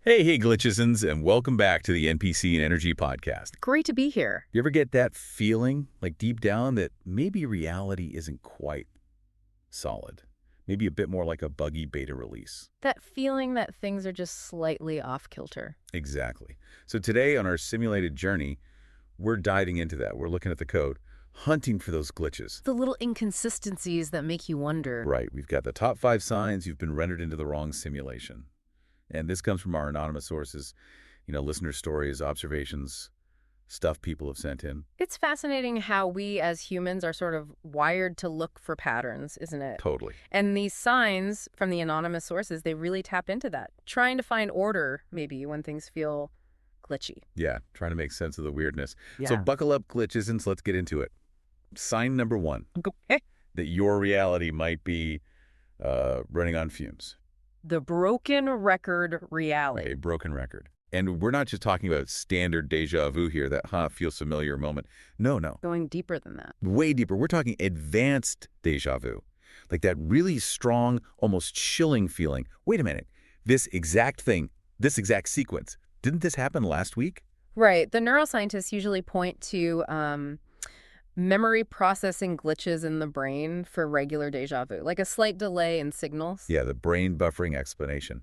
Hey, Glitch-izens, and welcome back to the NPC ENERGY podcast. Great to be here. You ever get that feeling, like deep down, that maybe reality isn't quite solid? Maybe a bit more like a buggy beta release. That feeling that things are just slightly off-kilter. Exactly. So today on our simulated journey, we're diving into that. We're looking at the code, hunting for those glitches. The little inconsistencies that make you wonder. Right. We've got the top 5 signs you've been rendered into the wrong simulation. And this comes from our anonymous sources, listener stories, observations, stuff people have sent in. It's fascinating how we as humans are sort of wired to look for patterns, isn't it? Totally. And these signs from the anonymous sources, they really tap into that. Trying to find order, maybe, when things feel glitchy. Yeah, trying to make sense of the weirdness. Yeah. So buckle up, Glitch-izens, let's get into it. Sign number 1, Okay. that your reality might be running on fumes. The broken record reality. A broken record. And we're not just talking about standard déjà vu here, that feels familiar moment. No. Going deeper than that. Way deeper. We're talking advanced déjà vu. Like that really strong, almost chilling feeling. Wait a minute. This exact thing, this exact sequence, didn't this happen last week? Right. The neuroscientists usually point to memory processing glitches in the brain for regular déjà vu, like a slight delay in signals. Yeah, the brain buffering explanation.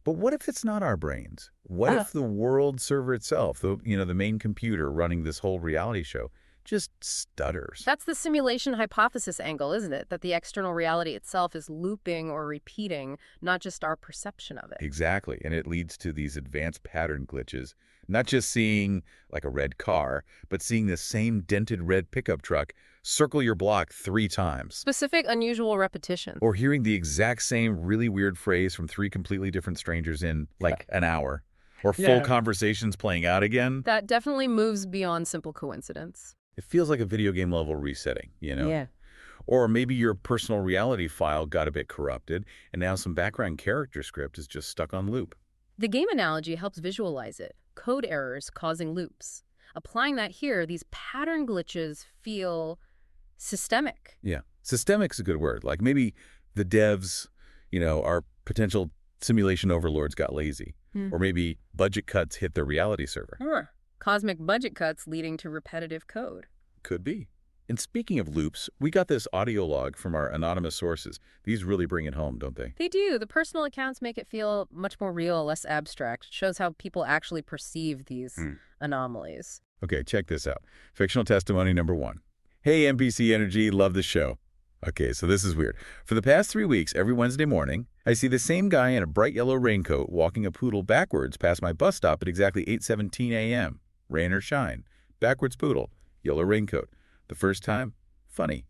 But what if it's not our brains? What if the world server itself, the main computer running this whole reality show, just stutters? That's the simulation hypothesis angle, isn't it? That the external reality itself is looping or repeating, not just our perception of it. Exactly. And it leads to these advanced pattern glitches. Not just seeing like a red car, but seeing the same dented red pickup truck circle your block 3 times. Specific, unusual repetition. Or hearing the exact same really weird phrase from 3 completely different strangers in like an hour. Or full conversations playing out again. That definitely moves beyond simple coincidence. It feels like a video game level resetting, Yeah. Or maybe your personal reality file got a bit corrupted, and now some background character script is just stuck on loop. The game analogy helps visualize it. Code errors causing loops. Applying that here, these pattern glitches feel systemic. Yeah. Systemic's a good word. Like maybe the devs, our potential simulation overlords got lazy. Or maybe budget cuts hit their reality server. Cosmic budget cuts leading to repetitive code. Could be. And speaking of loops, we got this audio log from our anonymous sources. These really bring it home, don't they? They do. The personal accounts make it feel much more real, less abstract. It shows how people actually perceive these anomalies. Okay, check this out. Fictional testimony number 1. Hey, NPC Energy, love the show. Okay, so this is weird. For the past 3 weeks, every Wednesday morning, I see the same guy in a bright yellow raincoat walking a poodle backwards past my bus stop at exactly 8:17 a.m. Rain or shine. Backwards poodle. Yellow raincoat. The first time, funny.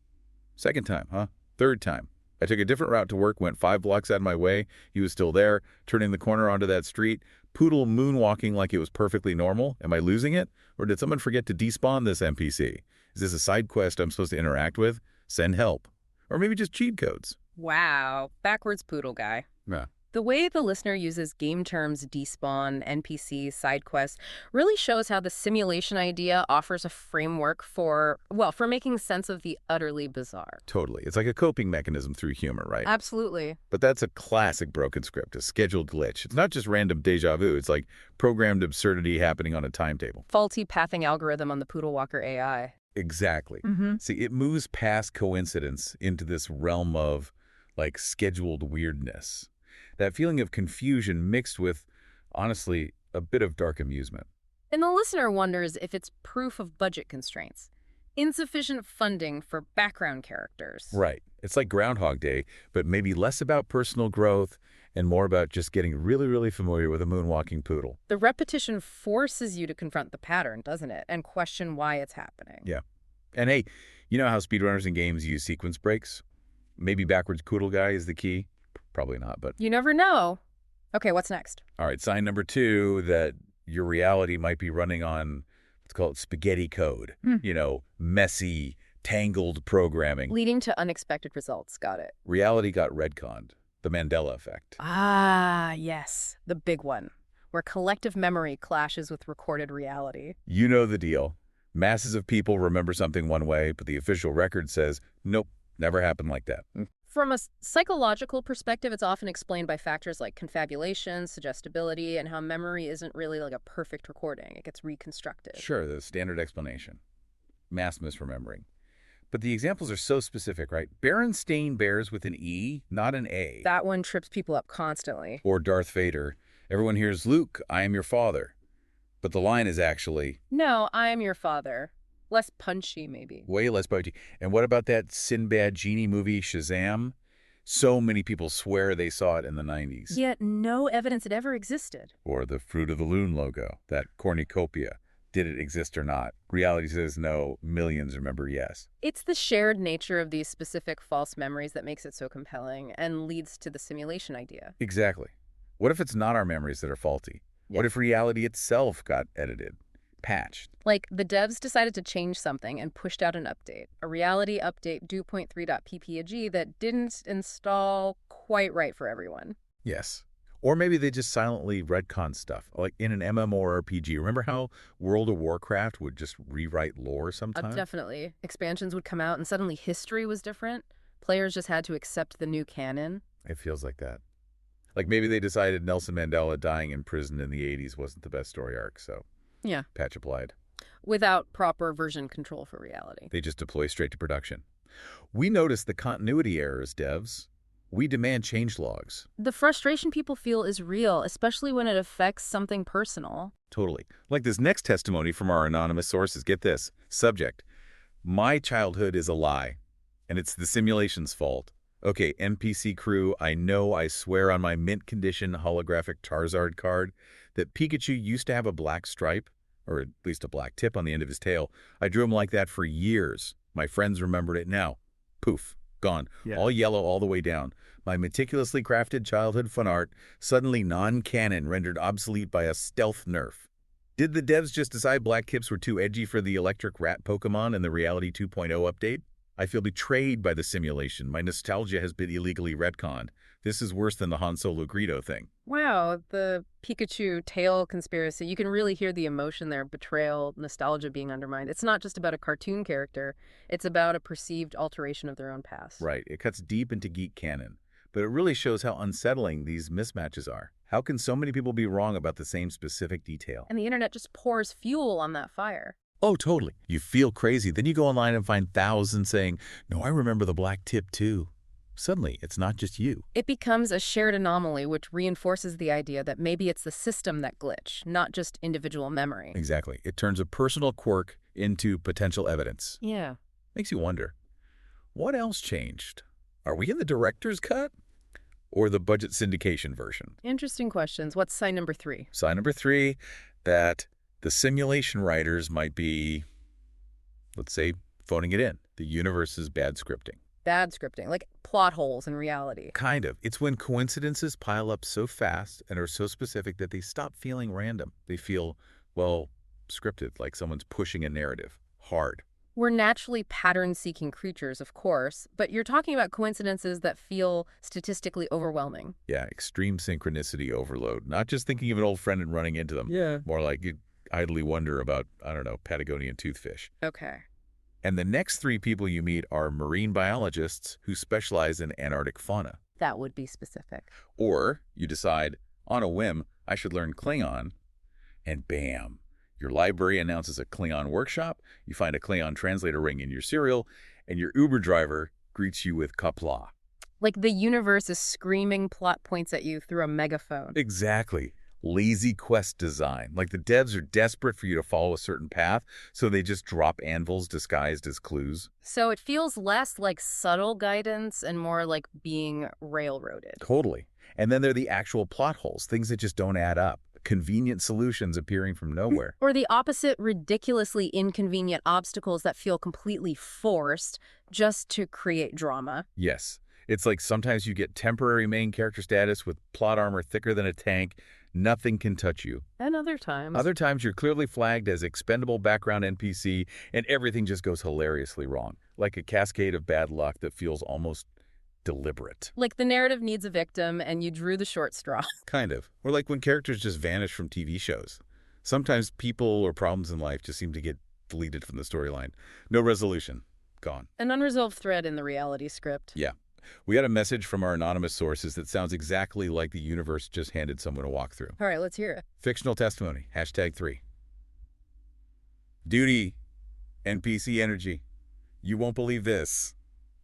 Second time, Third time. I took a different route to work, went 5 blocks out of my way. He was still there, turning the corner onto that street. Poodle moonwalking like it was perfectly normal. Am I losing it? Or did someone forget to despawn this NPC? Is this a side quest I'm supposed to interact with? Send help. Or maybe just cheat codes. Wow. Backwards Poodle Guy. Yeah. The way the listener uses game terms, despawn, NPC, side quest, really shows how the simulation idea offers a framework for making sense of the utterly bizarre. Totally. It's like a coping mechanism through humor, right? Absolutely. But that's a classic broken script, a scheduled glitch. It's not just random déjà vu. It's like programmed absurdity happening on a timetable. Faulty pathing algorithm on the Poodle Walker AI. Exactly. See, it moves past coincidence into this realm of, like, scheduled weirdness. That feeling of confusion mixed with, honestly, a bit of dark amusement. And the listener wonders if it's proof of budget constraints. Insufficient funding for background characters. Right. It's like Groundhog Day, but maybe less about personal growth and more about just getting really, really familiar with a moonwalking poodle. The repetition forces you to confront the pattern, doesn't it? And question why it's happening. Yeah. And hey, you know how speedrunners in games use sequence breaks? Maybe Backwards Poodle Guy is the key? Probably not, but... You never know. Okay, what's next? All right, sign number 2, that your reality might be running on, let's call it spaghetti code. Messy, tangled programming. Leading to unexpected results. Got it. Reality got retconned. The Mandela effect. Ah, yes. The big one. Where collective memory clashes with recorded reality. You know the deal. Masses of people remember something one way, but the official record says, nope, never happened like that. From a psychological perspective, it's often explained by factors like confabulation, suggestibility, and how memory isn't really like a perfect recording. It gets reconstructed. Sure, the standard explanation. Mass misremembering. But the examples are so specific, right? Berenstain Bears with an E, not an A. That one trips people up constantly. Or Darth Vader. Everyone hears, Luke, I am your father. But the line is actually... No, I am your father. Less punchy, maybe. Way less punchy. And what about that Sinbad genie movie, Shazam? So many people swear they saw it in the 90s. Yet no evidence it ever existed. Or the Fruit of the Loom logo, that cornucopia. Did it exist or not? Reality says no. Millions remember yes. It's the shared nature of these specific false memories that makes it so compelling and leads to the simulation idea. Exactly. What if it's not our memories that are faulty? Yeah. What if reality itself got edited, patched? Like, the devs decided to change something and pushed out an update, a reality update 2.3.ppg that didn't install quite right for everyone. Yes. Or maybe they just silently retcon stuff, like in an MMORPG. Remember how World of Warcraft would just rewrite lore sometimes? Definitely. Expansions would come out and suddenly history was different. Players just had to accept the new canon. It feels like that. Like maybe they decided Nelson Mandela dying in prison in the 80s wasn't the best story arc, so yeah, patch applied. Without proper version control for reality. They just deploy straight to production. We notice the continuity errors, devs. We demand changelogs. The frustration people feel is real, especially when it affects something personal. Totally. Like this next testimony from our anonymous sources. Get this. Subject. My childhood is a lie, and it's the simulation's fault. Okay, NPC crew, I swear on my mint condition holographic Charizard card that Pikachu used to have a black stripe, or at least a black tip on the end of his tail. I drew him like that for years. My friends remembered it now. Poof. Gone. Yeah. All yellow all the way down. My meticulously crafted childhood fun art suddenly non-canon, rendered obsolete by a stealth nerf. Did the devs just decide black tips were too edgy for the electric rat Pokemon in the Reality 2.0 update? I feel betrayed by the simulation. My nostalgia has been illegally retconned. This is worse than the Han Solo Greedo thing. Wow, the Pikachu tail conspiracy. You can really hear the emotion there, betrayal, nostalgia being undermined. It's not just about a cartoon character. It's about a perceived alteration of their own past. Right. It cuts deep into geek canon. But it really shows how unsettling these mismatches are. How can so many people be wrong about the same specific detail? And the internet just pours fuel on that fire. Oh, totally. You feel crazy. Then you go online and find thousands saying, no, I remember the black tip too. Suddenly, it's not just you. It becomes a shared anomaly, which reinforces the idea that maybe it's the system that glitch, not just individual memory. Exactly. It turns a personal quirk into potential evidence. Yeah. Makes you wonder, what else changed? Are we in the director's cut or the budget syndication version? Interesting questions. What's sign number 3? Sign number 3, that the simulation writers might be, let's say, phoning it in. The universe is bad scripting. Bad scripting, like plot holes in reality. Kind of. It's when coincidences pile up so fast and are so specific that they stop feeling random. They feel, well, scripted, like someone's pushing a narrative hard. We're naturally pattern-seeking creatures, of course, but you're talking about coincidences that feel statistically overwhelming. Yeah, extreme synchronicity overload. Not just thinking of an old friend and running into them. Yeah. More like you idly wonder about, I don't know, Patagonian toothfish. Okay. And the next 3 people you meet are marine biologists who specialize in Antarctic fauna. That would be specific. Or you decide, on a whim, I should learn Klingon, and bam, your library announces a Klingon workshop, you find a Klingon translator ring in your cereal, and your Uber driver greets you with Qapla'. Like the universe is screaming plot points at you through a megaphone. Exactly. Lazy quest design. Like the devs are desperate for you to follow a certain path, so they just drop anvils disguised as clues. So it feels less like subtle guidance and more like being railroaded. Totally. And then there are the actual plot holes, things that just don't add up. Convenient solutions appearing from nowhere. Or the opposite, ridiculously inconvenient obstacles that feel completely forced just to create drama. Yes. It's like sometimes you get temporary main character status with plot armor thicker than a tank. Nothing can touch you. And other times you're clearly flagged as expendable background NPC, and everything just goes hilariously wrong. Like a cascade of bad luck that feels almost deliberate. Like the narrative needs a victim, and you drew the short straw. Kind of. Or like when characters just vanish from TV shows. Sometimes people or problems in life just seem to get deleted from the storyline. No resolution. Gone. An unresolved thread in the reality script. Yeah. We got a message from our anonymous sources that sounds exactly like the universe just handed someone a walkthrough. All right, let's hear it. Fictional testimony, #3. Duty, NPC ENERGY. You won't believe this.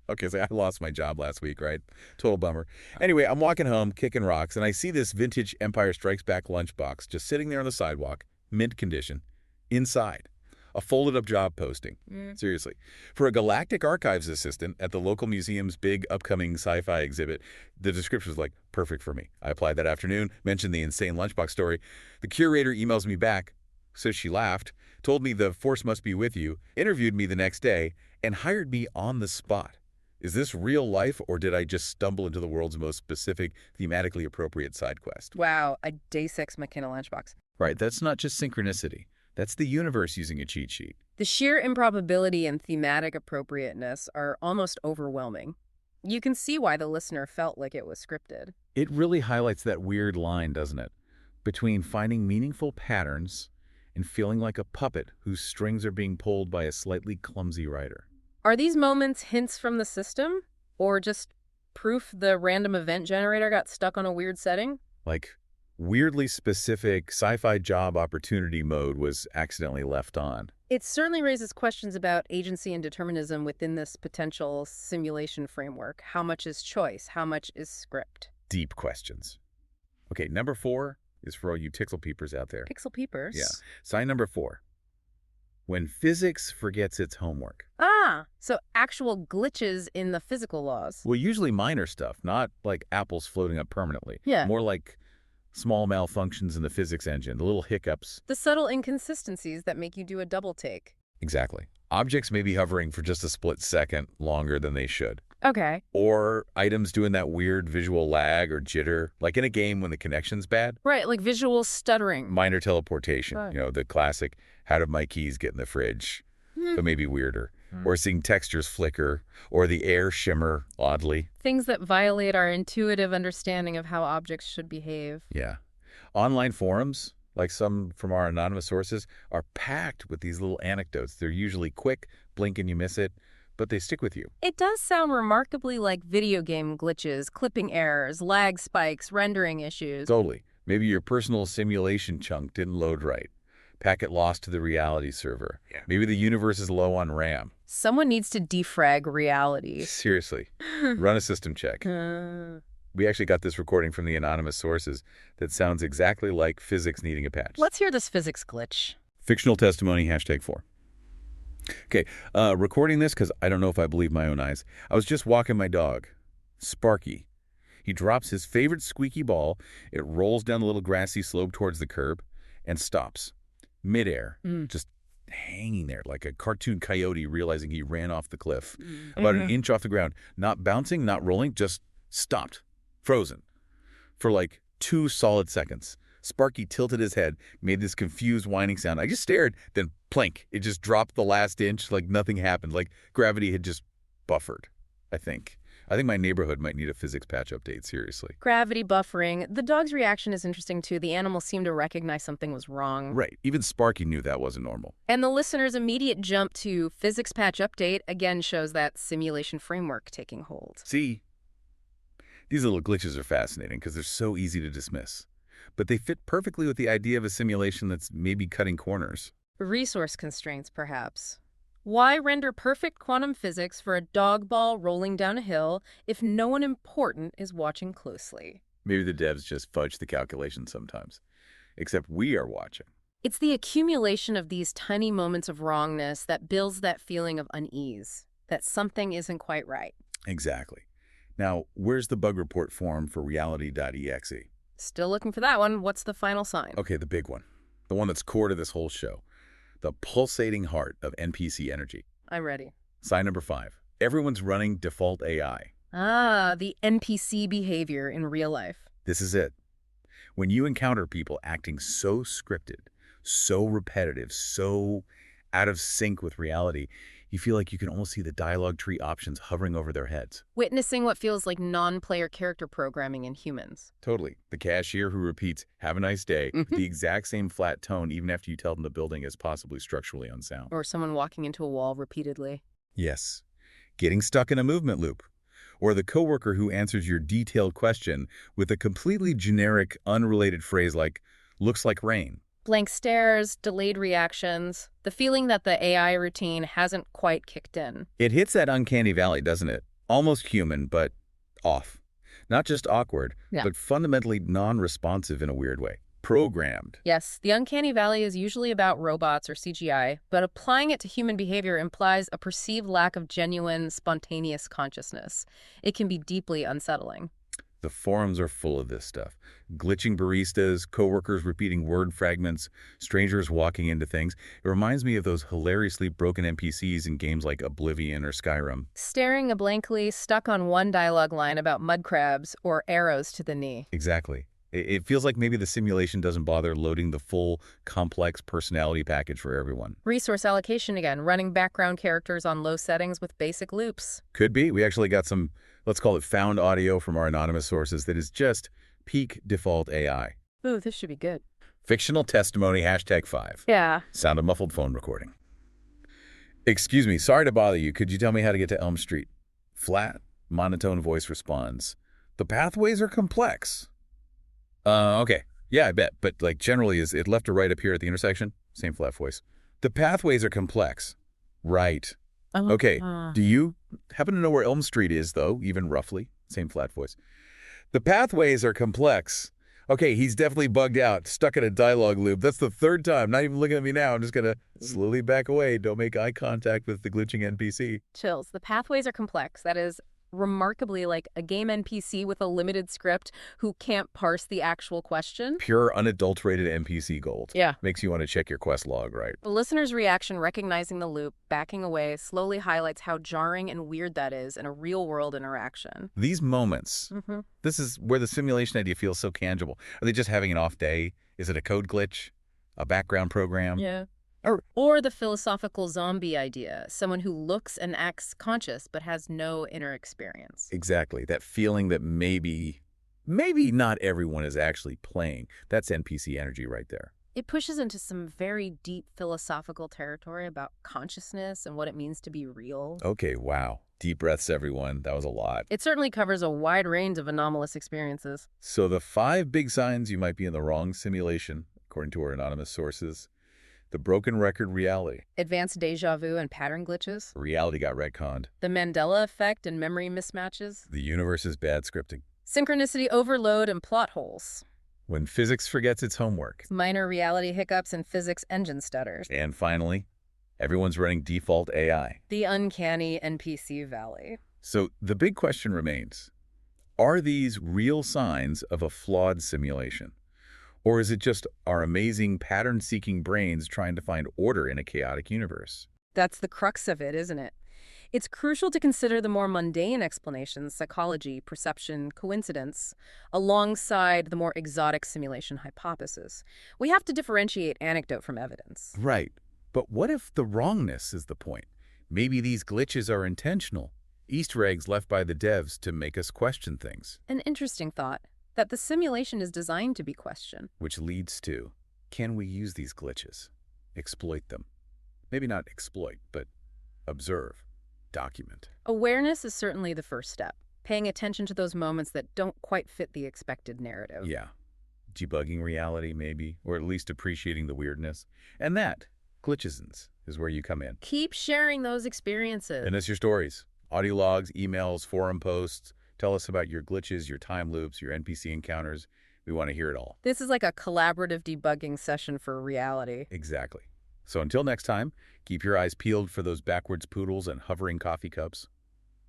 Okay, so I lost my job last week, right? Total bummer. Anyway, I'm walking home, kicking rocks, and I see this vintage Empire Strikes Back lunchbox just sitting there on the sidewalk, mint condition, inside. A folded-up job posting. Seriously. For a Galactic Archives assistant at the local museum's big upcoming sci-fi exhibit, the description was like, perfect for me. I applied that afternoon, mentioned the insane lunchbox story. The curator emails me back, so she laughed, told me the force must be with you, interviewed me the next day, and hired me on the spot. Is this real life, or did I just stumble into the world's most specific, thematically appropriate side quest? Wow, a Day 6 McKenna lunchbox. Right, that's not just synchronicity. That's the universe using a cheat sheet. The sheer improbability and thematic appropriateness are almost overwhelming. You can see why the listener felt like it was scripted. It really highlights that weird line, doesn't it? Between finding meaningful patterns and feeling like a puppet whose strings are being pulled by a slightly clumsy writer. Are these moments hints from the system? Or just proof the random event generator got stuck on a weird setting? Like, weirdly specific sci-fi job opportunity mode was accidentally left on. It certainly raises questions about agency and determinism within this potential simulation framework. How much is choice? How much is script? Deep questions. Okay, #4 is for all you pixel peepers out there. Pixel peepers? Yeah. Sign #4. When physics forgets its homework. Ah, so actual glitches in the physical laws. Well, usually minor stuff, not like apples floating up permanently. Yeah. More like small malfunctions in the physics engine, the little hiccups. The subtle inconsistencies that make you do a double take. Exactly. Objects may be hovering for just a split second longer than they should. Okay. Or items doing that weird visual lag or jitter, like in a game when the connection's bad. Right, like visual stuttering. Minor teleportation, Right. you know, the classic, how did my keys get in the fridge? But maybe weirder. Or seeing textures flicker, or the air shimmer oddly. Things that violate our intuitive understanding of how objects should behave. Yeah. Online forums, like some from our anonymous sources, are packed with these little anecdotes. They're usually quick, blink and you miss it, but they stick with you. It does sound remarkably like video game glitches, clipping errors, lag spikes, rendering issues. Totally. Maybe your personal simulation chunk didn't load right. Packet lost to the reality server. Yeah. Maybe the universe is low on RAM. Someone needs to defrag reality. Seriously. Run a system check. We actually got this recording from the anonymous sources that sounds exactly like physics needing a patch. Let's hear this physics glitch. Fictional testimony, #4. Okay, recording this because I don't know if I believe my own eyes. I was just walking my dog, Sparky. He drops his favorite squeaky ball. It rolls down the little grassy slope towards the curb and stops. Midair, just hanging there like a cartoon coyote realizing he ran off the cliff. About an inch off the ground. Not bouncing, not rolling, just stopped. Frozen. For like 2 solid seconds. Sparky tilted his head, made this confused whining sound. I just stared, then plank. It just dropped the last inch like nothing happened. Like gravity had just buffered, I think. I think my neighborhood might need a physics patch update, seriously. Gravity buffering. The dog's reaction is interesting, too. The animal seemed to recognize something was wrong. Right. Even Sparky knew that wasn't normal. And the listener's immediate jump to physics patch update again shows that simulation framework taking hold. See, these little glitches are fascinating because they're so easy to dismiss. But they fit perfectly with the idea of a simulation that's maybe cutting corners. Resource constraints, perhaps. Why render perfect quantum physics for a dog ball rolling down a hill if no one important is watching closely? Maybe the devs just fudge the calculations sometimes. Except we are watching. It's the accumulation of these tiny moments of wrongness that builds that feeling of unease, that something isn't quite right. Exactly. Now, where's the bug report form for reality.exe? Still looking for that one. What's the final sign? Okay, the big one. The one that's core to this whole show. The pulsating heart of NPC ENERGY. I'm ready. Sign #5. Everyone's running default AI. Ah, the NPC behavior in real life. This is it. When you encounter people acting so scripted, so repetitive, so out of sync with reality, you feel like you can almost see the dialogue tree options hovering over their heads. Witnessing what feels like non-player character programming in humans. Totally. The cashier who repeats, "Have a nice day," with the exact same flat tone even after you tell them the building is possibly structurally unsound. Or someone walking into a wall repeatedly. Yes. Getting stuck in a movement loop. Or the coworker who answers your detailed question with a completely generic, unrelated phrase like, looks like rain. Blank stares, delayed reactions, the feeling that the AI routine hasn't quite kicked in. It hits that uncanny valley, doesn't it? Almost human, but off. Not just awkward, Yeah. but fundamentally non-responsive in a weird way. Programmed. Yes, the uncanny valley is usually about robots or CGI, but applying it to human behavior implies a perceived lack of genuine, spontaneous consciousness. It can be deeply unsettling. The forums are full of this stuff. Glitching baristas, coworkers repeating word fragments, strangers walking into things. It reminds me of those hilariously broken NPCs in games like Oblivion or Skyrim. Staring blankly, stuck on one dialogue line about mud crabs or arrows to the knee. Exactly. It feels like maybe the simulation doesn't bother loading the full, complex personality package for everyone. Resource allocation again, running background characters on low settings with basic loops. Could be. We actually got some, let's call it found audio from our anonymous sources that is just peak default AI. Ooh, this should be good. Fictional testimony, #5. Yeah. Sound of muffled phone recording. Excuse me, sorry to bother you. Could you tell me how to get to Elm Street? Flat, monotone voice responds. The pathways are complex. Okay. Yeah, I bet. But, like, generally, is it left or right up here at the intersection? Same flat voice. The pathways are complex. Right. Okay. Do you happen to know where Elm Street is, though, even roughly? Same flat voice. The pathways are complex. Okay, he's definitely bugged out, stuck in a dialogue loop. That's the third time. Not even looking at me now. I'm just going to slowly back away. Don't make eye contact with the glitching NPC. Chills. The pathways are complex. That is remarkably like a game NPC with a limited script who can't parse the actual question. Pure, unadulterated NPC gold. Yeah. Makes you want to check your quest log, right? The listener's reaction, recognizing the loop, backing away, slowly highlights how jarring and weird that is in a real-world interaction. These moments, this is where the simulation idea feels so tangible. Are they just having an off day? Is it a code glitch? A background program? Yeah. Or the philosophical zombie idea, someone who looks and acts conscious but has no inner experience. Exactly. That feeling that maybe not everyone is actually playing. That's NPC energy right there. It pushes into some very deep philosophical territory about consciousness and what it means to be real. Okay, wow. Deep breaths, everyone. That was a lot. It certainly covers a wide range of anomalous experiences. So the 5 big signs you might be in the wrong simulation, according to our anonymous sources. The broken record reality. Advanced déjà vu and pattern glitches. Reality got retconned. The Mandela effect and memory mismatches. The universe's bad scripting. Synchronicity overload and plot holes. When physics forgets its homework. Minor reality hiccups and physics engine stutters. And finally, everyone's running default AI. The uncanny NPC valley. So the big question remains, are these real signs of a flawed simulation? Or is it just our amazing pattern-seeking brains trying to find order in a chaotic universe? That's the crux of it, isn't it? It's crucial to consider the more mundane explanations, psychology, perception, coincidence, alongside the more exotic simulation hypothesis. We have to differentiate anecdote from evidence. Right. But what if the wrongness is the point? Maybe these glitches are intentional, Easter eggs left by the devs to make us question things. An interesting thought, that the simulation is designed to be questioned. Which leads to, can we use these glitches? Exploit them. Maybe not exploit, but observe, document. Awareness is certainly the first step, paying attention to those moments that don't quite fit the expected narrative. Yeah. Debugging reality, maybe, or at least appreciating the weirdness. And that, Glitch-izens, is where you come in. Keep sharing those experiences. And us your stories. Audio logs, emails, forum posts. Tell us about your glitches, your time loops, your NPC encounters. We want to hear it all. This is like a collaborative debugging session for reality. Exactly. So until next time, keep your eyes peeled for those backwards poodles and hovering coffee cups.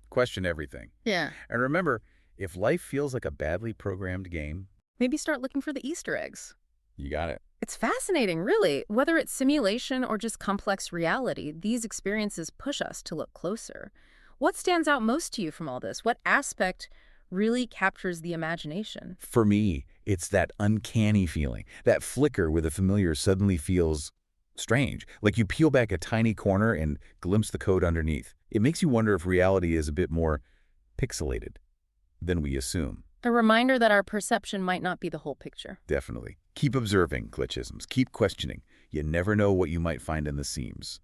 Question everything. Yeah. And remember, if life feels like a badly programmed game, maybe start looking for the Easter eggs. You got it. It's fascinating, really. Whether it's simulation or just complex reality, these experiences push us to look closer. What stands out most to you from all this? What aspect really captures the imagination? For me, it's that uncanny feeling. That flicker where the familiar suddenly feels strange. Like you peel back a tiny corner and glimpse the code underneath. It makes you wonder if reality is a bit more pixelated than we assume. A reminder that our perception might not be the whole picture. Definitely. Keep observing, Glitch-izens. Keep questioning. You never know what you might find in the seams.